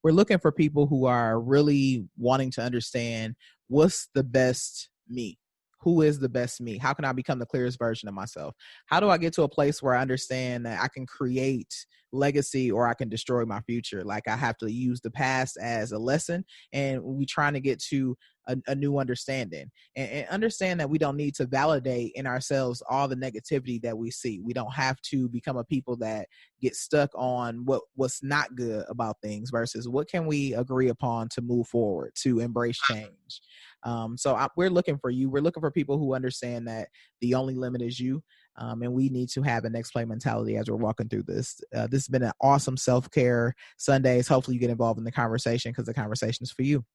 we're looking for people who are really wanting to understand what's the best me. Who is the best me? How can I become the clearest version of myself? How do I get to a place where I understand that I can create legacy or I can destroy my future? Like, I have to use the past as a lesson, and we trying to get to a new understanding and understand that we don't need to validate in ourselves all the negativity that we see. We don't have to become a people that get stuck on what's not good about things versus what can we agree upon to move forward, to embrace change. We're looking for you. We're looking for people who understand that the only limit is you. And we need to have a next play mentality as we're walking through this. This has been an awesome Self-Care Sundays. Hopefully you get involved in the conversation, because the conversation is for you.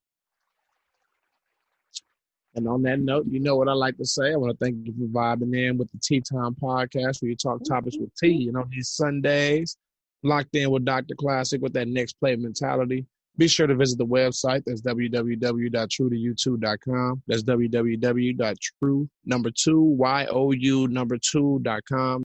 And on that note, you know what I like to say. I want to thank you for vibing in with the Tea Time podcast, where you talk topics with tea. And on these Sundays, locked in with Dr. Classic with that next play mentality. Be sure to visit the website. That's www.truetoyou2.com. That's www.true2.com.